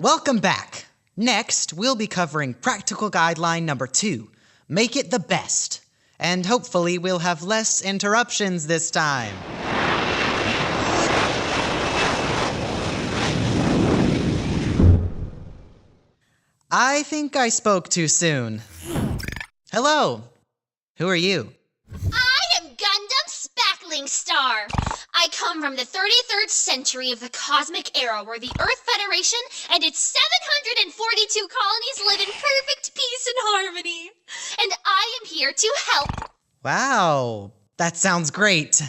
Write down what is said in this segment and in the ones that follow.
Welcome back. Next, we'll be covering practical guideline number 2, make it the best. And hopefully we'll have less interruptions this time. I think I spoke too soon. Hello. Who are you? I am Gundam Spackling Star. I come from the 33rd century of the cosmic era where the Earth Federation and its 742 colonies live in perfect peace and harmony. And I am here to help. Wow, that sounds great.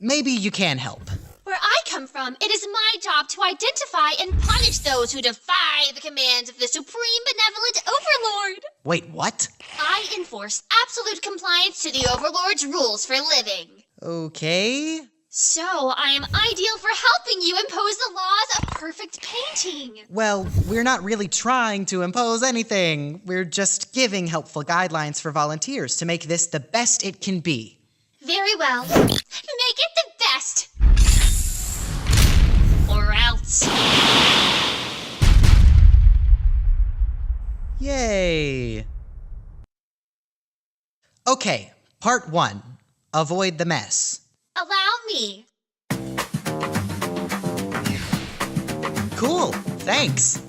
Maybe you can help. Where I come from, it is my job to identify and punish those who defy the commands of the Supreme Benevolent Overlord. Wait, what? I enforce absolute compliance to the Overlord's rules for living. Okay. So, I am ideal for helping you impose the laws of perfect painting. Well, we're not really trying to impose anything. We're just giving helpful guidelines for volunteers to make this the best it can be. Very well. Make it the best. Or else. Yay. Okay, part 1. Avoid the mess. Allow me. Cool, thanks.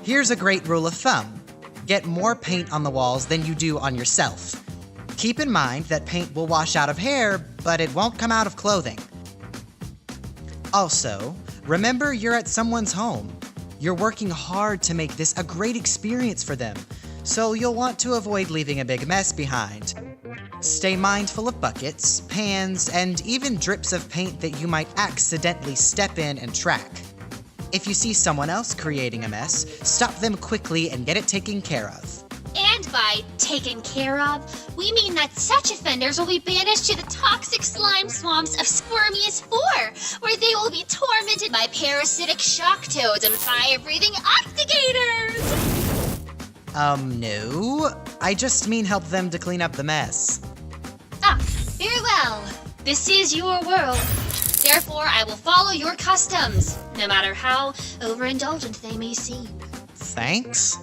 Here's a great rule of thumb. Get more paint on the walls than you do on yourself. Keep in mind that paint will wash out of hair, but it won't come out of clothing. Also, remember you're at someone's home. You're working hard to make this a great experience for them, so you'll want to avoid leaving a big mess behind. Stay mindful of buckets, pans, and even drips of paint that you might accidentally step in and track. If you see someone else creating a mess, stop them quickly and get it taken care of. And by taken care of, we mean that such offenders will be banished to the toxic slime swamps of Squirmius 4, where they will be tormented by parasitic shock toads and fire-breathing octigators! No. I just mean help them to clean up the mess. Ah, very well. This is your world. Therefore, I will follow your customs, no matter how overindulgent they may seem. Thanks.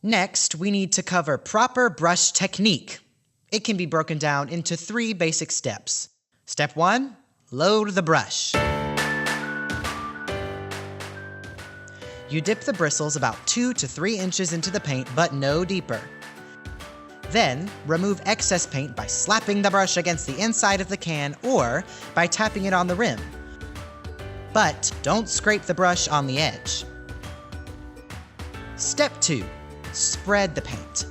Next, we need to cover proper brush technique. It can be broken down into 3 basic steps. Step 1, load the brush. You dip the bristles about 2 to 3 inches into the paint, but no deeper. Then, remove excess paint by slapping the brush against the inside of the can or by tapping it on the rim. But don't scrape the brush on the edge. Step 2, spread the paint.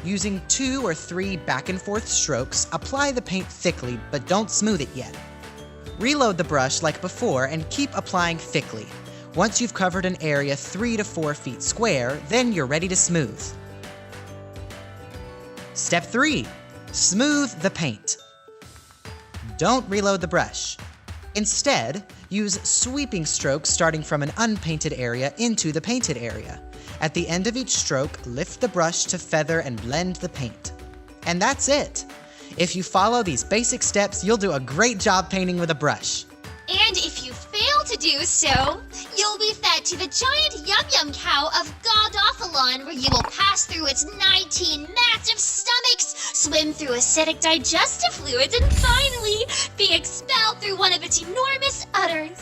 Using 2 or 3 back and forth strokes, apply the paint thickly, but don't smooth it yet. Reload the brush like before and keep applying thickly. Once you've covered an area 3 to 4 feet square, then you're ready to smooth. Step 3, smooth the paint. Don't reload the brush. Instead, use sweeping strokes starting from an unpainted area into the painted area. At the end of each stroke, lift the brush to feather and blend the paint. And that's it. If you follow these basic steps, you'll do a great job painting with a brush. And if you fail to do so, you'll be fed to the giant yum-yum cow of God-Ophalon, where you will pass through its 19 massive stomachs, swim through acidic digestive fluids, and finally be expelled through one of its enormous udders.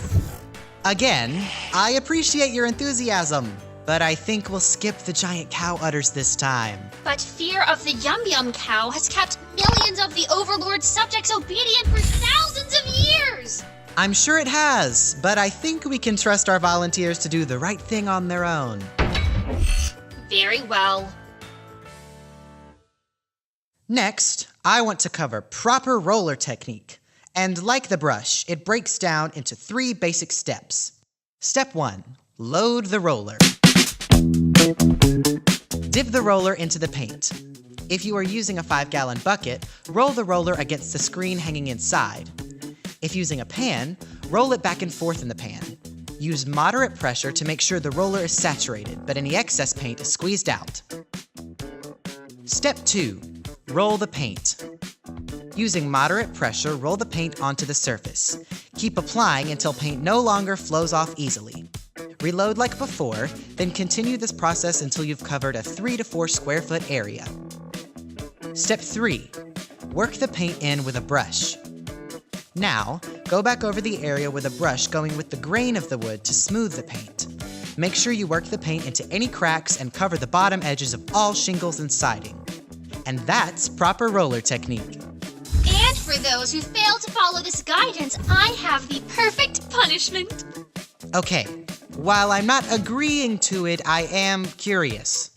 Again, I appreciate your enthusiasm, but I think we'll skip the giant cow udders this time. But fear of the yum-yum cow has kept millions of the Overlord's subjects obedient for thousands of years! I'm sure it has, but I think we can trust our volunteers to do the right thing on their own. Very well. Next, I want to cover proper roller technique. And like the brush, it breaks down into 3 basic steps. Step 1, load the roller. Dip the roller into the paint. If you are using a 5-gallon bucket, roll the roller against the screen hanging inside. If using a pan, roll it back and forth in the pan. Use moderate pressure to make sure the roller is saturated, but any excess paint is squeezed out. Step 2. Roll the paint. Using moderate pressure, roll the paint onto the surface. Keep applying until paint no longer flows off easily. Reload like before, then continue this process until you've covered a 3 to 4 square foot area. Step 3. Work the paint in with a brush. Now, go back over the area with a brush going with the grain of the wood to smooth the paint. Make sure you work the paint into any cracks and cover the bottom edges of all shingles and siding. And that's proper roller technique. And for those who fail to follow this guidance, I have the perfect punishment. Okay, while I'm not agreeing to it, I am curious.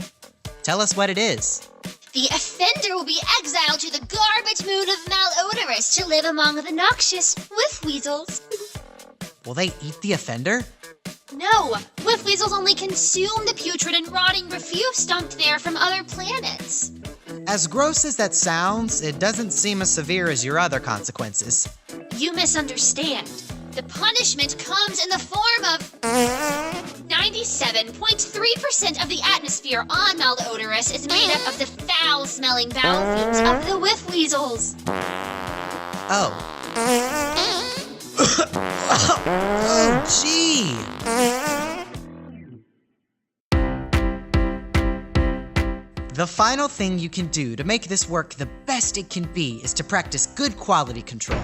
Tell us what it is. The offender will be exiled to the garbage moon of Malodorous to live among the noxious whiff-weasels. Will they eat the offender? No, whiff-weasels only consume the putrid and rotting refuse dumped there from other planets. As gross as that sounds, it doesn't seem as severe as your other consequences. You misunderstand. The punishment comes in the form of 97.3% of the atmosphere on Malodorous is made up of the foul-smelling bowel fumes of the whiff-weasels. Oh. Oh, gee! The final thing you can do to make this work the best it can be is to practice good quality control.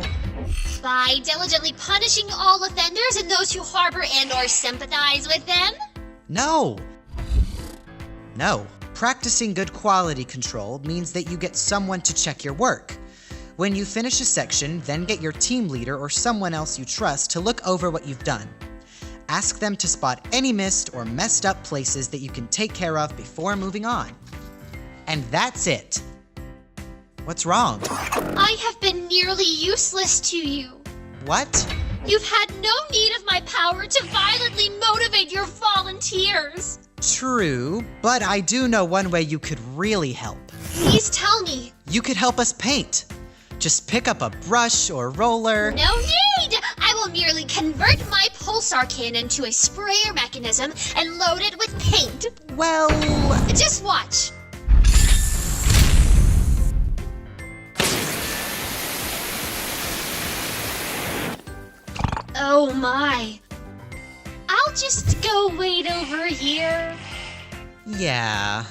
By diligently punishing all offenders and those who harbor and/or sympathize with them? No. Practicing good quality control means that you get someone to check your work. When you finish a section, then get your team leader or someone else you trust to look over what you've done. Ask them to spot any missed or messed up places that you can take care of before moving on. And that's it. What's wrong? I have been nearly useless to you. What? You've had no need of my power to violently motivate your volunteers. True, but I do know one way you could really help. Please tell me. You could help us paint. Just pick up a brush or roller. No need! I will merely convert my pulsar cannon to a sprayer mechanism and load it with paint. Well... Just watch. Oh my. I'll just go wait over here. Yeah.